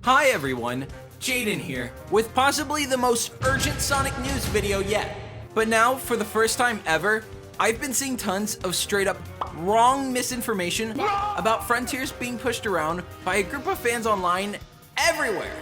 Hi everyone, Jaden here, with possibly the most urgent Sonic news video yet. But now, for the first time ever, I've been seeing tons of straight up wrong misinformation about Frontiers being pushed around by a group of fans online everywhere.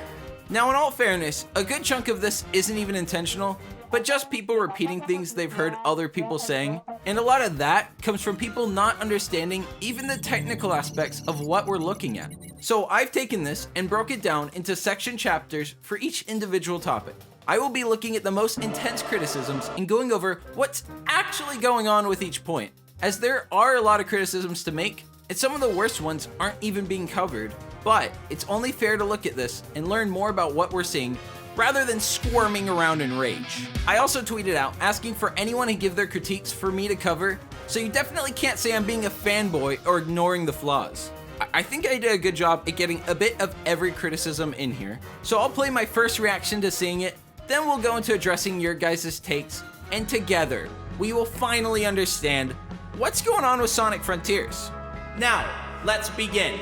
Now, in all fairness, a good chunk of this isn't even intentional, but just people repeating things they've heard other people saying, and a lot of that comes from people not understanding even the technical aspects of what we're looking at. So I've taken this and broke it down into section chapters for each individual topic. I will be looking at the most intense criticisms and going over what's actually going on with each point, as there are a lot of criticisms to make, and some of the worst ones aren't even being covered. But it's only fair to look at this and learn more about what we're seeing rather than squirming around in rage. I also tweeted out asking for anyone to give their critiques for me to cover, so you definitely can't say I'm being a fanboy or ignoring the flaws. I think I did a good job at getting a bit of every criticism in here, so I'll play my first reaction to seeing it, then we'll go into addressing your guys' takes, and together, we will finally understand what's going on with Sonic Frontiers. Now, let's begin.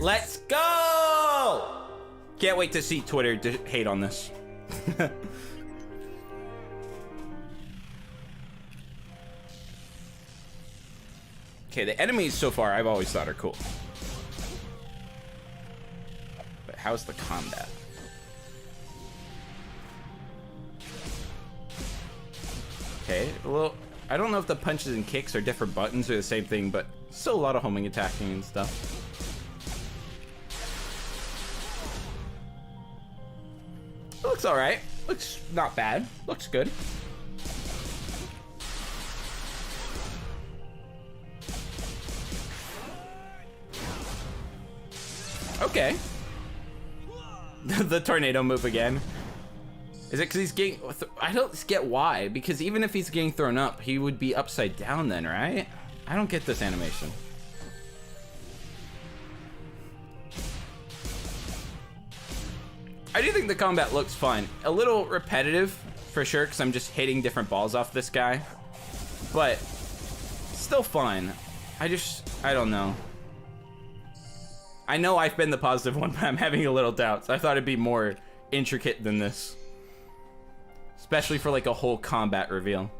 Let's go! Can't wait to see Twitter hate on this. Okay, the enemies so far I've always thought are cool. But how's the combat? Okay, well, I don't know if the punches and kicks are different buttons or the same thing, but still a lot of homing, attacking, and stuff. It looks alright. Looks not bad. Looks good. Okay. The tornado move again. Is it because he's getting... I don't get why, because even if he's getting thrown up, he would be upside down then, right? I don't get this animation. I do think the combat looks fun. A little repetitive, for sure, because I'm just hitting different balls off this guy. But, still fun. I don't know. I know I've been the positive one, but I'm having a little doubts. I thought it'd be more intricate than this. Especially for like a whole combat reveal.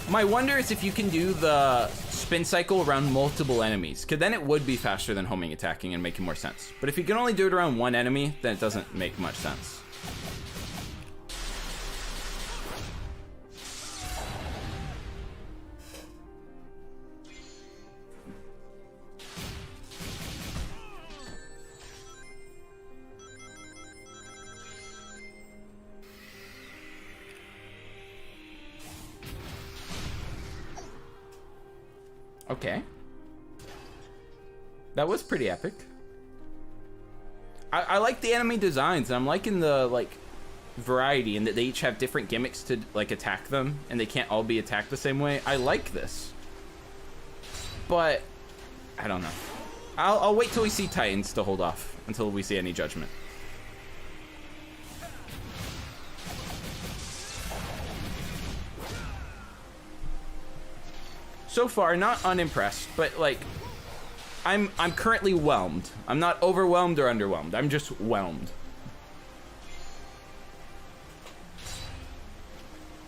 My wonder is if you can do the spin cycle around multiple enemies, because then it would be faster than homing attacking and making more sense. But if you can only do it around one enemy, then it doesn't make much sense. Okay. That was pretty epic. I like the enemy designs, and I'm liking the, like, variety, and that they each have different gimmicks to, like, attack them, and they can't all be attacked the same way. I like this. But, I don't know. I'll wait till we see Titans to hold off, until we see any judgment. So far, not unimpressed, but like, I'm currently whelmed. I'm not overwhelmed or underwhelmed. I'm just whelmed.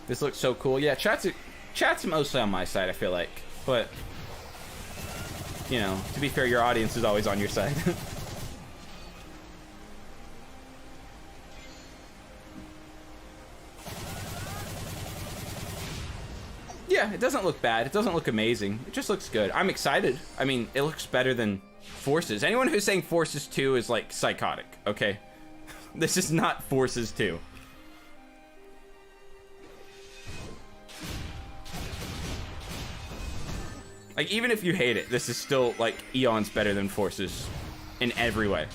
This looks so cool. Yeah, chat's mostly on my side, I feel like. But, you know, to be fair, your audience is always on your side. Yeah, it doesn't look bad. It doesn't look amazing. It just looks good. I'm excited. I mean, it looks better than Forces. Anyone who's saying Forces 2 is, like, psychotic, okay? This is not Forces 2. Like, even if you hate it, this is still, like, eons better than Forces in every way.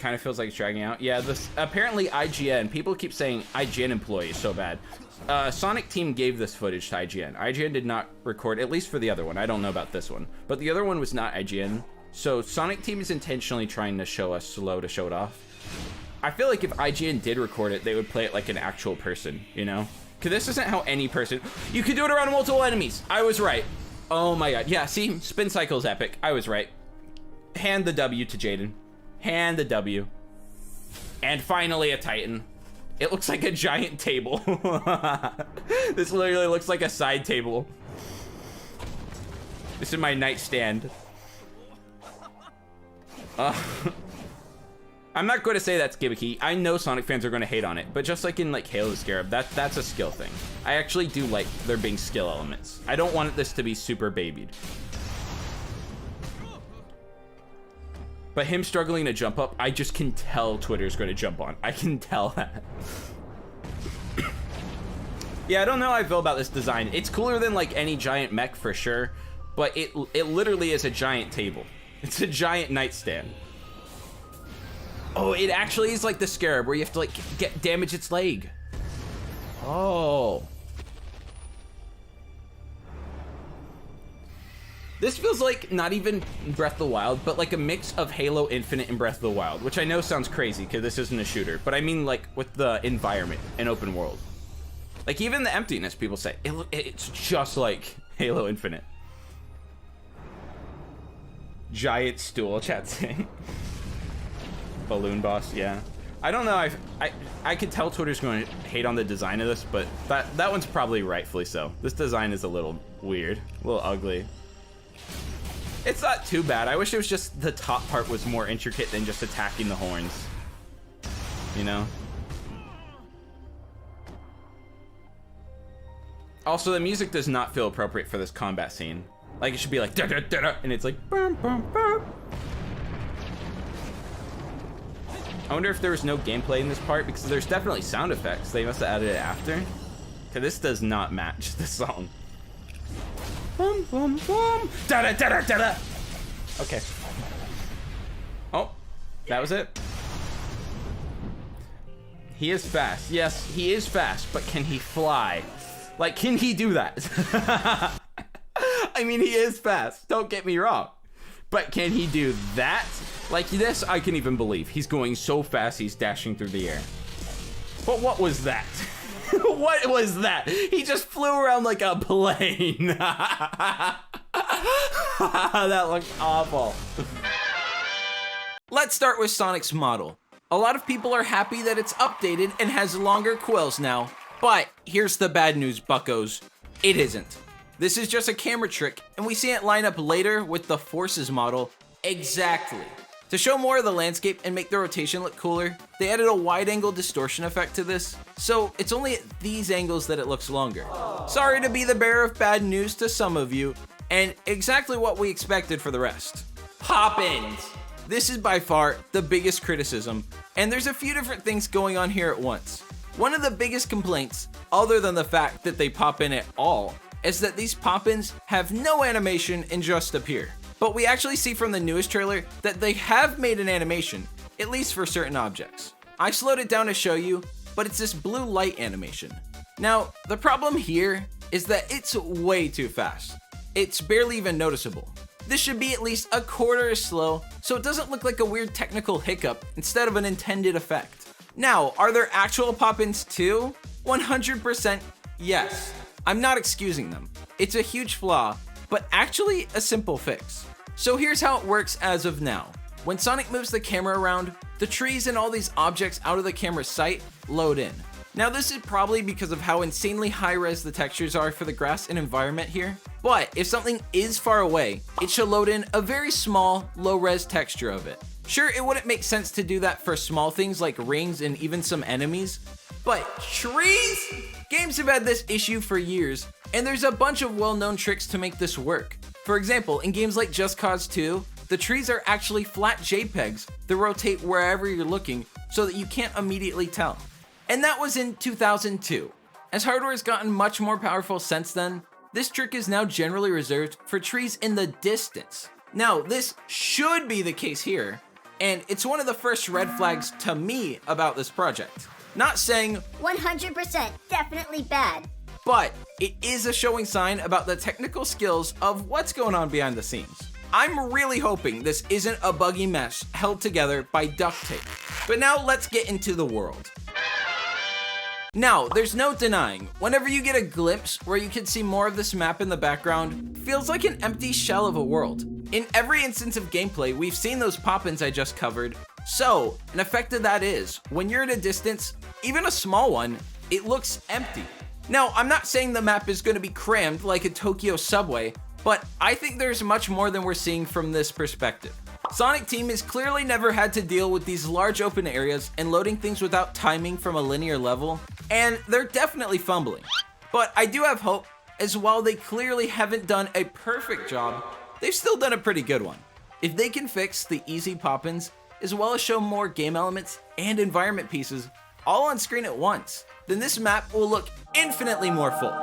kind of feels like it's dragging out. Yeah, this apparently IGN, people keep saying IGN employee is so bad. Sonic Team gave this footage to IGN. IGN did not record, at least for the other one. I don't know about this one, but the other one was not IGN. So Sonic Team is intentionally trying to show us slow to show it off. I feel like if IGN did record it, they would play it like an actual person, you know? Because this isn't how any person... You can do it around multiple enemies. I was right. Oh my god. Yeah, see? Spin cycle is epic. I was right. Hand the W to Jaden. Hand the W. And finally a Titan. It looks like a giant table. This literally looks like a side table. This is my nightstand. I'm not going to say that's gimmicky. I know Sonic fans are going to hate on it, but just like in like Halo the Scarab, that's a skill thing. I actually do like there being skill elements. I don't want this to be super babied. But him struggling to jump up, I just can tell Twitter's going to jump on. I can tell that. Yeah, I don't know how I feel about this design. It's cooler than like any giant mech for sure, but it literally is a giant table. It's a giant nightstand. Oh, it actually is like the Scarab where you have to like damage its leg. Oh. This feels like not even Breath of the Wild, but like a mix of Halo Infinite and Breath of the Wild, which I know sounds crazy because this isn't a shooter, but I mean like with the environment and open world. Like even the emptiness, people say, it's just like Halo Infinite. Giant stool, chat saying. Balloon boss, yeah. I don't know, I could tell Twitter's going to hate on the design of this, but that one's probably rightfully so. This design is a little weird, a little ugly. It's not too bad. I wish it was just the top part was more intricate than just attacking the horns. You know? Also, the music does not feel appropriate for this combat scene. Like, it should be like, da da da da, and it's like, bum, bum, bum. I wonder if there was no gameplay in this part, because there's definitely sound effects. They must have added it after. Because this does not match the song. Bum, bum, bum. Da da da da da da. Okay. Oh, that was it. He is fast. Yes, he is fast, but can he fly? Like, can he do that? I mean, he is fast. Don't get me wrong. But can he do that? Like this, I can even believe. He's going so fast, he's dashing through the air. But what was that? What was that? He just flew around like a plane. That looked awful. Let's start with Sonic's model. A lot of people are happy that it's updated and has longer quills now. But here's the bad news, buckos. It isn't. This is just a camera trick, and we see it line up later with the Forces model exactly. To show more of the landscape and make the rotation look cooler, they added a wide-angle distortion effect to this, so it's only at these angles that it looks longer. Sorry to be the bearer of bad news to some of you, and exactly what we expected for the rest. Pop-ins! This is by far the biggest criticism, and there's a few different things going on here at once. One of the biggest complaints, other than the fact that they pop in at all, is that these pop-ins have no animation and just appear. But we actually see from the newest trailer that they have made an animation, at least for certain objects. I slowed it down to show you, but it's this blue light animation. Now, the problem here is that it's way too fast. It's barely even noticeable. This should be at least a quarter as slow, so it doesn't look like a weird technical hiccup instead of an intended effect. Now, are there actual pop-ins too? 100% yes. I'm not excusing them. It's a huge flaw, but actually a simple fix. So here's how it works as of now. When Sonic moves the camera around, the trees and all these objects out of the camera's sight load in. Now this is probably because of how insanely high-res the textures are for the grass and environment here, but if something is far away, it should load in a very small, low-res texture of it. Sure, it wouldn't make sense to do that for small things like rings and even some enemies, but trees? Games have had this issue for years, and there's a bunch of well-known tricks to make this work. For example, in games like Just Cause 2, the trees are actually flat JPEGs that rotate wherever you're looking so that you can't immediately tell. And that was in 2002. As hardware has gotten much more powerful since then, this trick is now generally reserved for trees in the distance. Now, this should be the case here, and it's one of the first red flags to me about this project. Not saying 100% definitely bad, but it is a showing sign about the technical skills of what's going on behind the scenes. I'm really hoping this isn't a buggy mess held together by duct tape. But now let's get into the world. Now, there's no denying, whenever you get a glimpse where you can see more of this map in the background, feels like an empty shell of a world. In every instance of gameplay, we've seen those pop-ins I just covered, so an effect of that is, when you're at a distance, even a small one, it looks empty. Now, I'm not saying the map is going to be crammed like a Tokyo subway, but I think there's much more than we're seeing from this perspective. Sonic Team has clearly never had to deal with these large open areas and loading things without timing from a linear level, and they're definitely fumbling. But I do have hope, as while they clearly haven't done a perfect job, they've still done a pretty good one. If they can fix the easy pop-ins, as well as show more game elements and environment pieces all on screen at once, then this map will look infinitely more full.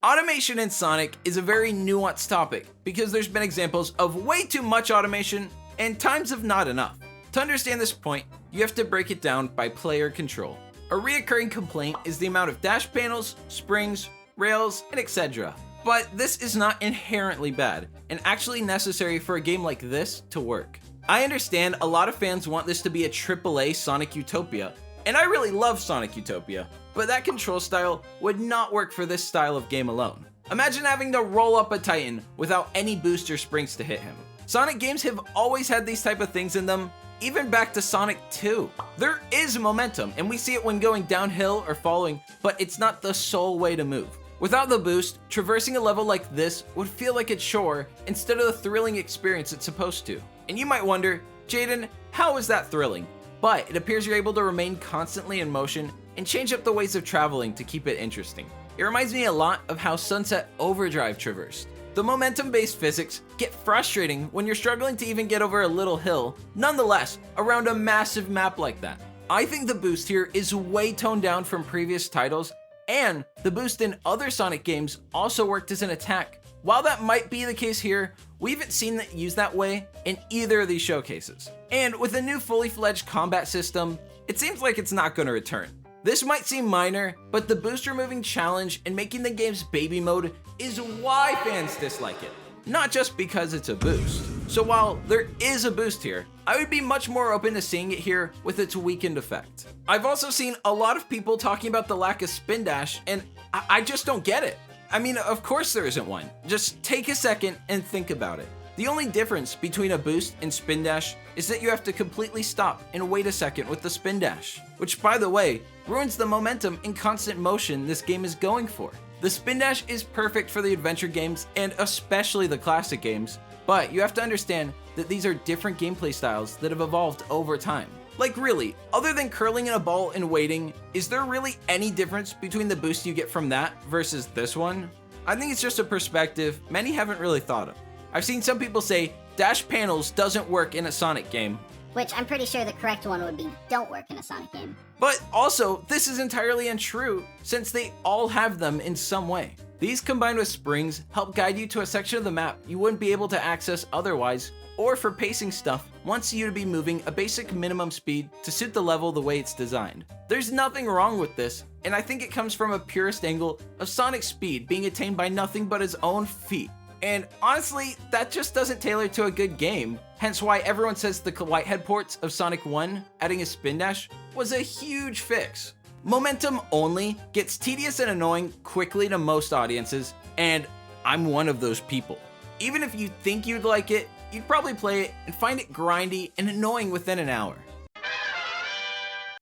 Automation in Sonic is a very nuanced topic because there's been examples of way too much automation and times of not enough. To understand this point, you have to break it down by player control. A reoccurring complaint is the amount of dash panels, springs, rails, and etc. But this is not inherently bad and actually necessary for a game like this to work. I understand a lot of fans want this to be a AAA Sonic Utopia, and I really love Sonic Utopia, but that control style would not work for this style of game alone. Imagine having to roll up a Titan without any booster springs to hit him. Sonic games have always had these type of things in them, even back to Sonic 2. There is momentum, and we see it when going downhill or falling, but it's not the sole way to move. Without the boost, traversing a level like this would feel like a chore instead of the thrilling experience it's supposed to. And you might wonder, Jaden, how is that thrilling? But it appears you're able to remain constantly in motion and change up the ways of traveling to keep it interesting. It reminds me a lot of how Sunset Overdrive traversed. The momentum-based physics get frustrating when you're struggling to even get over a little hill, nonetheless, around a massive map like that. I think the boost here is way toned down from previous titles, and the boost in other Sonic games also worked as an attack. While that might be the case here, we haven't seen it used that way in either of these showcases. And with a new fully fledged combat system, it seems like it's not going to return. This might seem minor, but the boost removing challenge and making the game's baby mode is why fans dislike it, not just because it's a boost. So while there is a boost here, I would be much more open to seeing it here with its weakened effect. I've also seen a lot of people talking about the lack of spin dash, and I just don't get it. I mean, of course there isn't one. Just take a second and think about it. The only difference between a boost and spin dash is that you have to completely stop and wait a second with the spin dash, which, by the way, ruins the momentum and constant motion this game is going for. The spin dash is perfect for the adventure games and especially the classic games, but you have to understand that these are different gameplay styles that have evolved over time. Like really, other than curling in a ball and waiting, is there really any difference between the boost you get from that versus this one? I think it's just a perspective many haven't really thought of. I've seen some people say dash panels doesn't work in a Sonic game, which I'm pretty sure the correct one would be don't work in a Sonic game. But also, this is entirely untrue since they all have them in some way. These combined with springs help guide you to a section of the map you wouldn't be able to access otherwise, or for pacing stuff wants you to be moving a basic minimum speed to suit the level the way it's designed. There's nothing wrong with this, and I think it comes from a purist angle of Sonic's speed being attained by nothing but his own feet. And honestly, that just doesn't tailor to a good game, hence why everyone says the Whitehead ports of Sonic 1 adding a spin dash was a huge fix. Momentum only gets tedious and annoying quickly to most audiences, and I'm one of those people. Even if you think you'd like it, you'd probably play it and find it grindy and annoying within an hour.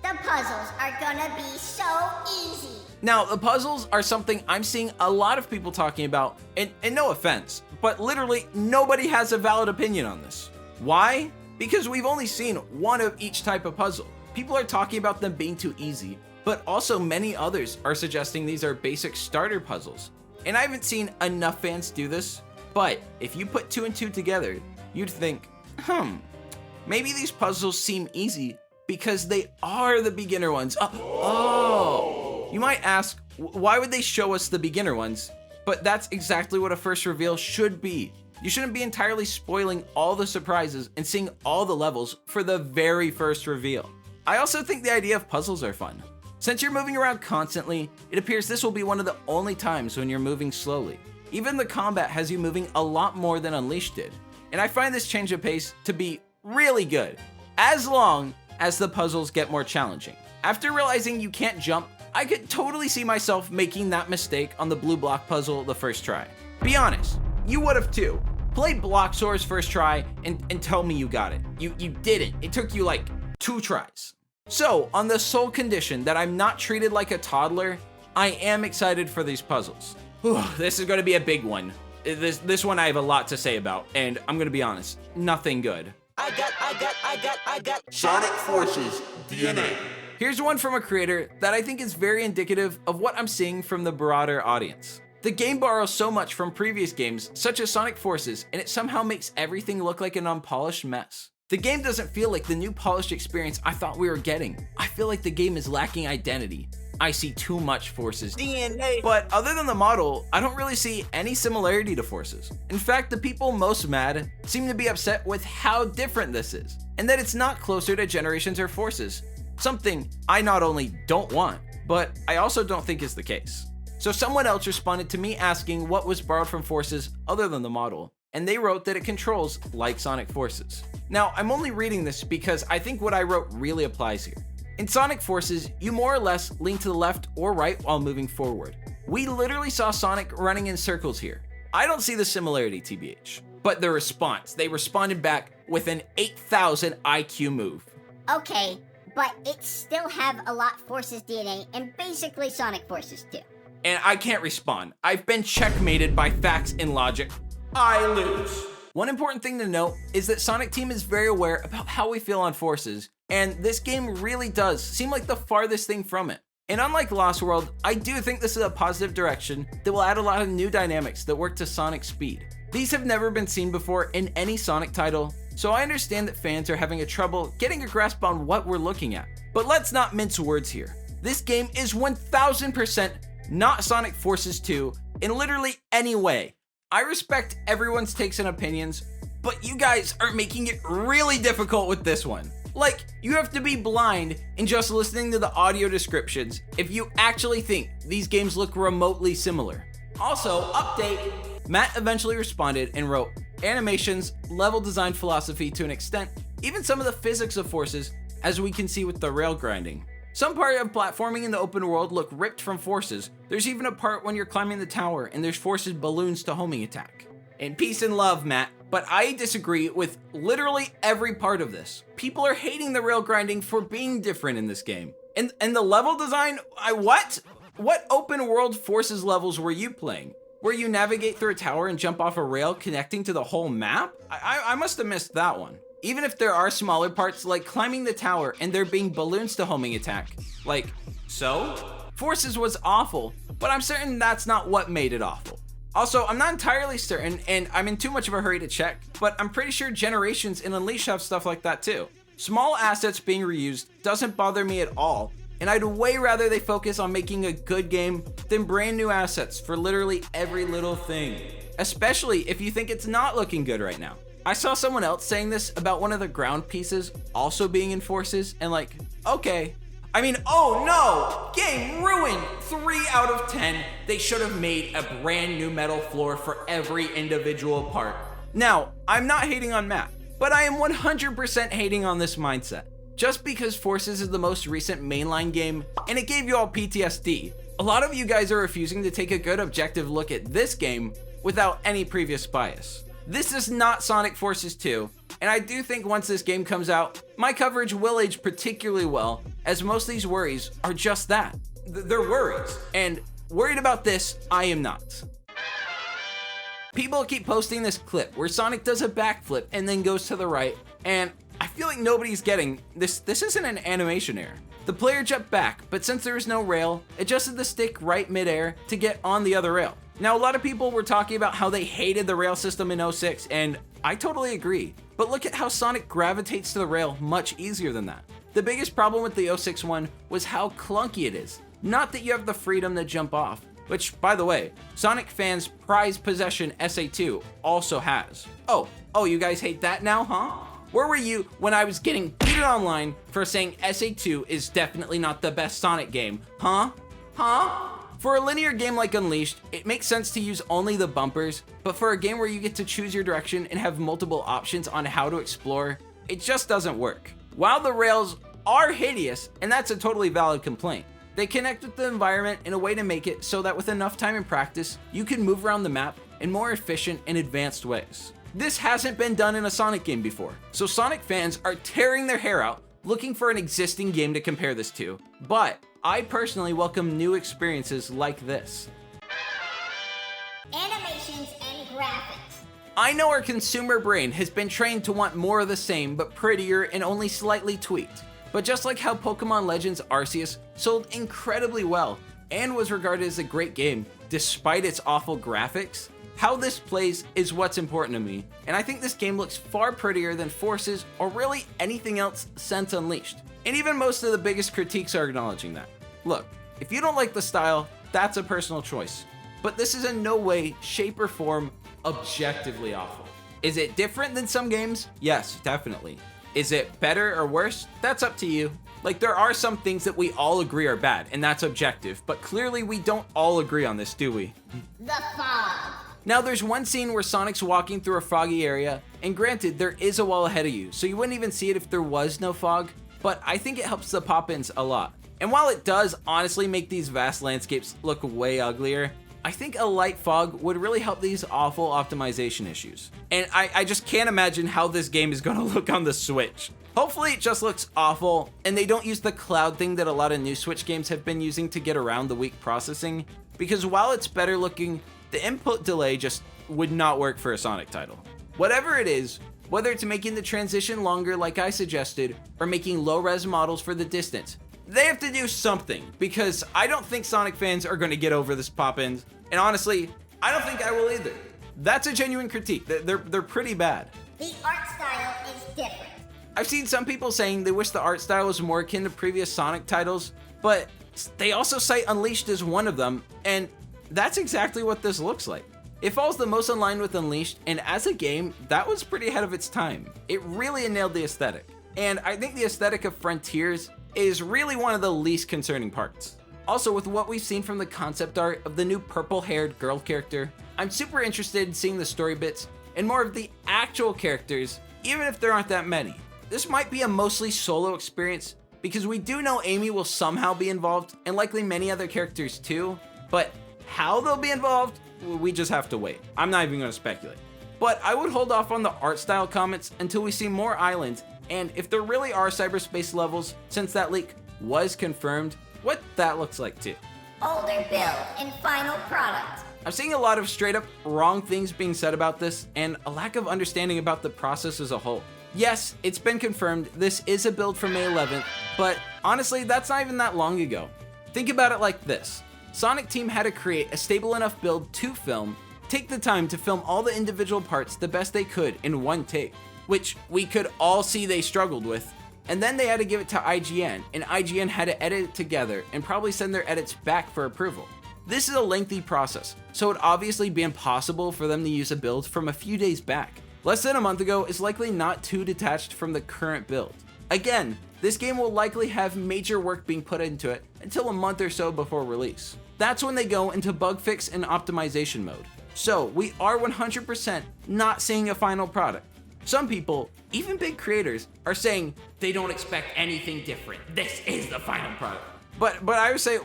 The puzzles are gonna be so easy. Now, the puzzles are something I'm seeing a lot of people talking about, and no offense, but literally nobody has a valid opinion on this. Why? Because we've only seen one of each type of puzzle. People are talking about them being too easy, but also many others are suggesting these are basic starter puzzles. And I haven't seen enough fans do this, but if you put 2 and 2 together, you'd think, maybe these puzzles seem easy because they are the beginner ones. You might ask, why would they show us the beginner ones? But that's exactly what a first reveal should be. You shouldn't be entirely spoiling all the surprises and seeing all the levels for the very first reveal. I also think the idea of puzzles are fun. Since you're moving around constantly, it appears this will be one of the only times when you're moving slowly. Even the combat has you moving a lot more than Unleashed did, and I find this change of pace to be really good, as long as the puzzles get more challenging. After realizing you can't jump, I could totally see myself making that mistake on the blue block puzzle the first try. Be honest, you would have too. Play Bloxor's first try and tell me you got it. You didn't. It took you like 2 tries. So, on the sole condition that I'm not treated like a toddler, I am excited for these puzzles. Whew, this is going to be a big one. This one I have a lot to say about, and I'm going to be honest, nothing good. I got Sonic Forces DNA. Here's one from a creator that I think is very indicative of what I'm seeing from the broader audience. The game borrows so much from previous games, such as Sonic Forces, and it somehow makes everything look like an unpolished mess. The game doesn't feel like the new polished experience I thought we were getting. I feel like the game is lacking identity. I see too much Forces DNA. But other than the model, I don't really see any similarity to Forces. In fact, the people most mad seem to be upset with how different this is, and that it's not closer to Generations or Forces. Something I not only don't want, but I also don't think is the case. So someone else responded to me asking what was borrowed from Forces other than the model, and they wrote that it controls like Sonic Forces. Now, I'm only reading this because I think what I wrote really applies here. In Sonic Forces, you more or less lean to the left or right while moving forward. We literally saw Sonic running in circles here. I don't see the similarity, TBH. But the response, they responded back with an 8,000 IQ move. Okay, but it still have a lot Forces DNA and basically Sonic Forces too. And I can't respond. I've been checkmated by facts and logic. I lose. One important thing to note is that Sonic Team is very aware about how we feel on Forces, and this game really does seem like the farthest thing from it. And unlike Lost World, I do think this is a positive direction that will add a lot of new dynamics that work to Sonic's speed. These have never been seen before in any Sonic title, so I understand that fans are having a trouble getting a grasp on what we're looking at. But let's not mince words here. This game is 1000% not Sonic Forces 2 in literally any way. I respect everyone's takes and opinions, but you guys are making it really difficult with this one. Like, you have to be blind in just listening to the audio descriptions if you actually think these games look remotely similar. Also, update, Matt eventually responded and wrote, animations, level design philosophy to an extent, even some of the physics of Forces, as we can see with the rail grinding. Some part of platforming in the open world look ripped from Forces. There's even a part when you're climbing the tower and there's Forces balloons to homing attack. And peace and love, Matt, but I disagree with literally every part of this. People are hating the rail grinding for being different in this game. And the level design, what? What open world Forces levels were you playing? Where you navigate through a tower and jump off a rail connecting to the whole map? I must have missed that one. Even if there are smaller parts like climbing the tower and there being balloons to homing attack, like, so? Forces was awful, but I'm certain that's not what made it awful. Also, I'm not entirely certain, and I'm in too much of a hurry to check, but I'm pretty sure Generations and Unleashed have stuff like that too. Small assets being reused doesn't bother me at all, and I'd way rather they focus on making a good game than brand new assets for literally every little thing. Especially if you think it's not looking good right now. I saw someone else saying this about one of the ground pieces also being in Forces, and like, okay. I mean, oh no! Game ruined! 3 out of 10. They should have made a brand new metal floor for every individual part. Now, I'm not hating on Matt, but I am 100% hating on this mindset. Just because Forces is the most recent mainline game, and it gave you all PTSD, a lot of you guys are refusing to take a good objective look at this game without any previous bias. This is not Sonic Forces 2, and I do think once this game comes out, my coverage will age particularly well, as most of these worries are just that. They're worries, and worried about this, I am not. People keep posting this clip where Sonic does a backflip and then goes to the right, and I feel like nobody's getting this isn't an animation error. The player jumped back, but since there is no rail, adjusted the stick right midair to get on the other rail. Now, a lot of people were talking about how they hated the rail system in 06, and I totally agree. But look at how Sonic gravitates to the rail much easier than that. The biggest problem with the 06 one was how clunky it is. Not that you have the freedom to jump off, which, by the way, Sonic fans' prized possession SA2 also has. Oh, you guys hate that now, huh? Where were you when I was getting beaten online for saying SA2 is definitely not the best Sonic game, huh? For a linear game like Unleashed, it makes sense to use only the bumpers, but for a game where you get to choose your direction and have multiple options on how to explore, it just doesn't work. While the rails are hideous, and that's a totally valid complaint, they connect with the environment in a way to make it so that with enough time and practice, you can move around the map in more efficient and advanced ways. This hasn't been done in a Sonic game before, so Sonic fans are tearing their hair out looking for an existing game to compare this to, but I personally welcome new experiences like this. Animations and graphics. I know our consumer brain has been trained to want more of the same, but prettier and only slightly tweaked. But just like how Pokemon Legends Arceus sold incredibly well and was regarded as a great game despite its awful graphics, how this plays is what's important to me, and I think this game looks far prettier than Forces or really anything else since Unleashed. And even most of the biggest critiques are acknowledging that. Look, if you don't like the style, that's a personal choice. But this is in no way, shape, or form objectively awful. Is it different than some games? Yes, definitely. Is it better or worse? That's up to you. Like, there are some things that we all agree are bad, and that's objective, but clearly we don't all agree on this, do we? The fog. Now, there's one scene where Sonic's walking through a foggy area, and granted, there is a wall ahead of you, so you wouldn't even see it if there was no fog, but I think it helps the pop-ins a lot. And while it does honestly make these vast landscapes look way uglier, I think a light fog would really help these awful optimization issues. And I just can't imagine how this game is gonna look on the Switch. Hopefully it just looks awful, and they don't use the cloud thing that a lot of new Switch games have been using to get around the weak processing, because while it's better looking, the input delay just would not work for a Sonic title. Whatever it is, whether it's making the transition longer like I suggested, or making low-res models for the distance, they have to do something, because I don't think Sonic fans are going to get over this pop-ins, and honestly, I don't think I will either. That's a genuine critique. They're pretty bad. The art style is different. I've seen some people saying they wish the art style was more akin to previous Sonic titles, but they also cite Unleashed as one of them, and that's exactly what this looks like. It falls the most in line with Unleashed, and as a game, that was pretty ahead of its time. It really nailed the aesthetic, and I think the aesthetic of Frontiers is really one of the least concerning parts. Also, with what we've seen from the concept art of the new purple-haired girl character, I'm super interested in seeing the story bits and more of the actual characters, even if there aren't that many. This might be a mostly solo experience, because we do know Amy will somehow be involved, and likely many other characters too, but how they'll be involved, we just have to wait. I'm not even going to speculate. But I would hold off on the art style comments until we see more islands, and if there really are cyberspace levels, since that leak was confirmed, what that looks like too. Older build and final product. I'm seeing a lot of straight up wrong things being said about this, and a lack of understanding about the process as a whole. Yes, it's been confirmed this is a build for May 11th, but honestly, that's not even that long ago. Think about it like this. Sonic Team had to create a stable enough build to film, take the time to film all the individual parts the best they could in one take, which we could all see they struggled with, and then they had to give it to IGN, and IGN had to edit it together and probably send their edits back for approval. This is a lengthy process, so it'd obviously be impossible for them to use a build from a few days back. Less than a month ago is likely not too detached from the current build. Again, this game will likely have major work being put into it until a month or so before release. That's when they go into bug fix and optimization mode. So we are 100% not seeing a final product. Some people, even big creators, are saying they don't expect anything different. This is the final product. But I would say,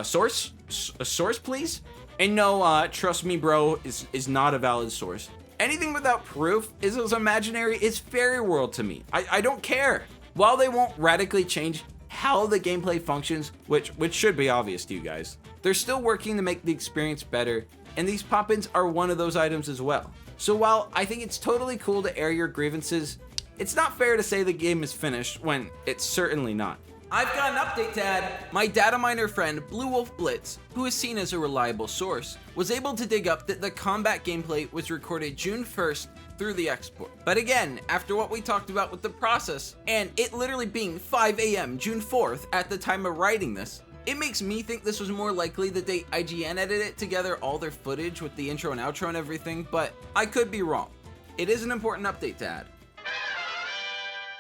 source? A source, please? And no, trust me, bro, is not a valid source. Anything without proof is as imaginary as fairy world to me. I don't care. While they won't radically change how the gameplay functions, which should be obvious to you guys, they're still working to make the experience better, and these pop-ins are one of those items as well. So while I think it's totally cool to air your grievances, it's not fair to say the game is finished when it's certainly not. I've got an update to add. My data miner friend Blue Wolf Blitz, who is seen as a reliable source, was able to dig up that the combat gameplay was recorded June 1st through the export. But again, after what we talked about with the process, and it literally being 5 AM June 4th at the time of writing this, It makes me think this was more likely that they IGN edited together all their footage with the intro and outro and everything, but I could be wrong. It is an important update to add.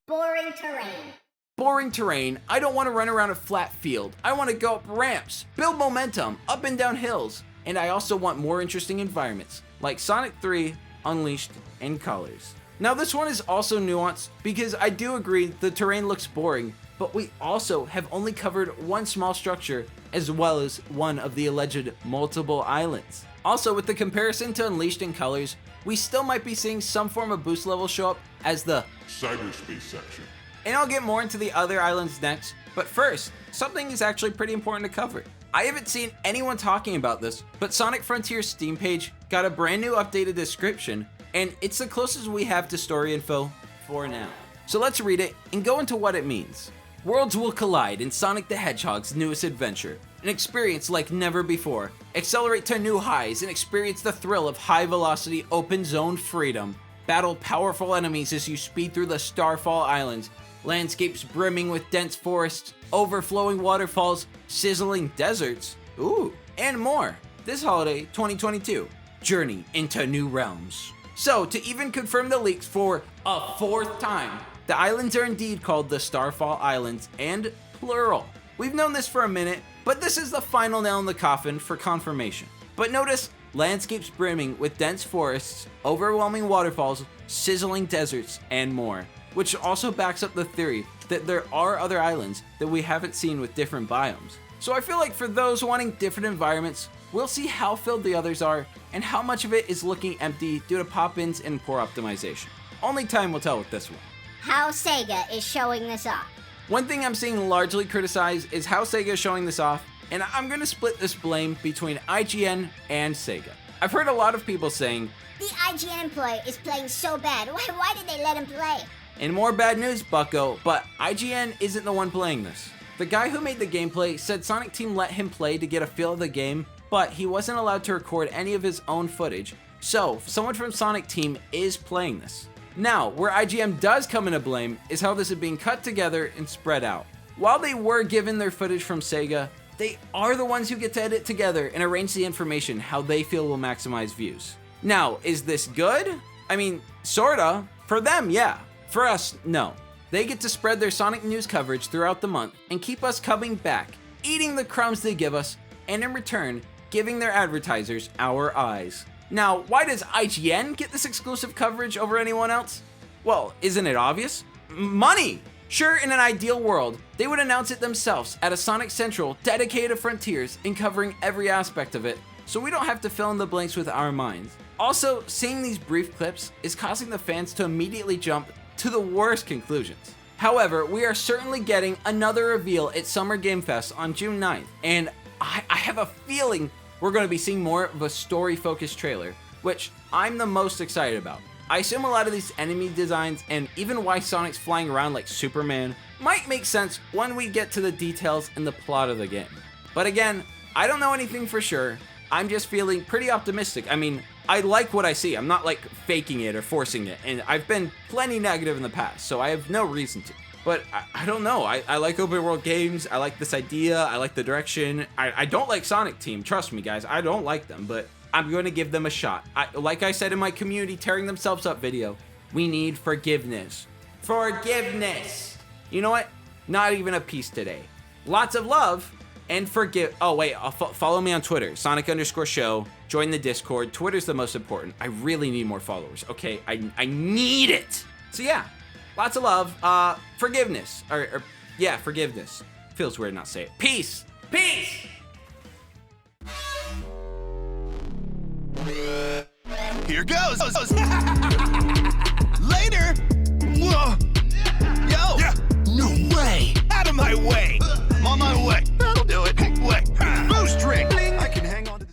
Boring terrain. Boring terrain. I don't want to run around a flat field. I want to go up ramps, build momentum, up and down hills, and I also want more interesting environments, like Sonic 3, Unleashed, and Colors. Now this one is also nuanced, because I do agree the terrain looks boring, but we also have only covered one small structure, as well as one of the alleged multiple islands. Also, with the comparison to Unleashed and Colors, we still might be seeing some form of boost level show up as the cyberspace section. And I'll get more into the other islands next, but first, something is actually pretty important to cover. I haven't seen anyone talking about this, but Sonic Frontier's Steam page got a brand new updated description, and it's the closest we have to story info for now. So let's read it and go into what it means. Worlds will collide in Sonic the Hedgehog's newest adventure, an experience like never before. Accelerate to new highs and experience the thrill of high-velocity open zone freedom. Battle powerful enemies as you speed through the Starfall Islands, landscapes brimming with dense forests, overflowing waterfalls, sizzling deserts, and more. This holiday, 2022, journey into new realms. So, to even confirm the leaks for a fourth time, the islands are indeed called the Starfall Islands, and plural. We've known this for a minute, but this is the final nail in the coffin for confirmation. But notice, landscapes brimming with dense forests, overwhelming waterfalls, sizzling deserts, and more, which also backs up the theory that there are other islands that we haven't seen with different biomes. So I feel like for those wanting different environments, we'll see how filled the others are and how much of it is looking empty due to pop-ins and poor optimization. Only time will tell with this one. How Sega is showing this off. One thing I'm seeing largely criticized is how Sega is showing this off, and I'm gonna split this blame between IGN and Sega. I've heard a lot of people saying, the IGN employee is playing so bad, why did they let him play? and more bad news, bucko, but IGN isn't the one playing this. The guy who made the gameplay said Sonic Team let him play to get a feel of the game, but he wasn't allowed to record any of his own footage, so someone from Sonic Team is playing this. Now, where IGN does come into blame is how this is being cut together and spread out. While they were given their footage from Sega, they are the ones who get to edit together and arrange the information how they feel will maximize views. Now, is this good? I mean, sorta. For them, yeah. For us, no. They get to spread their Sonic news coverage throughout the month and keep us coming back, eating the crumbs they give us, and in return, giving their advertisers our eyes. Now, why does IGN get this exclusive coverage over anyone else? Well, isn't it obvious? Money! Sure, in an ideal world, they would announce it themselves at a Sonic Central dedicated to Frontiers and covering every aspect of it, so we don't have to fill in the blanks with our minds. Also, seeing these brief clips is causing the fans to immediately jump to the worst conclusions. However, we are certainly getting another reveal at Summer Game Fest on June 9th, and I have a feeling we're going to be seeing more of a story-focused trailer, which I'm the most excited about. I assume a lot of these enemy designs and even why Sonic's flying around like Superman might make sense when we get to the details and the plot of the game. But again, I don't know anything for sure. I'm just feeling pretty optimistic. I mean, I like what I see. I'm not like faking it or forcing it, and I've been plenty negative in the past, so I have no reason to. But I don't know, I like open world games, I like this idea, I like the direction. I don't like Sonic Team, trust me guys, I don't like them, but I'm going to give them a shot. Like I said in my community tearing themselves up video, we need forgiveness. Forgiveness! You know what? Not even a piece today. Lots of love and forgive. Oh wait, follow me on Twitter, Sonic_show, join the Discord. Twitter's the most important. I really need more followers, okay? I need it! So yeah. Lots of love, forgiveness, yeah, forgiveness. Feels weird not to say it. Peace! Peace! Here goes!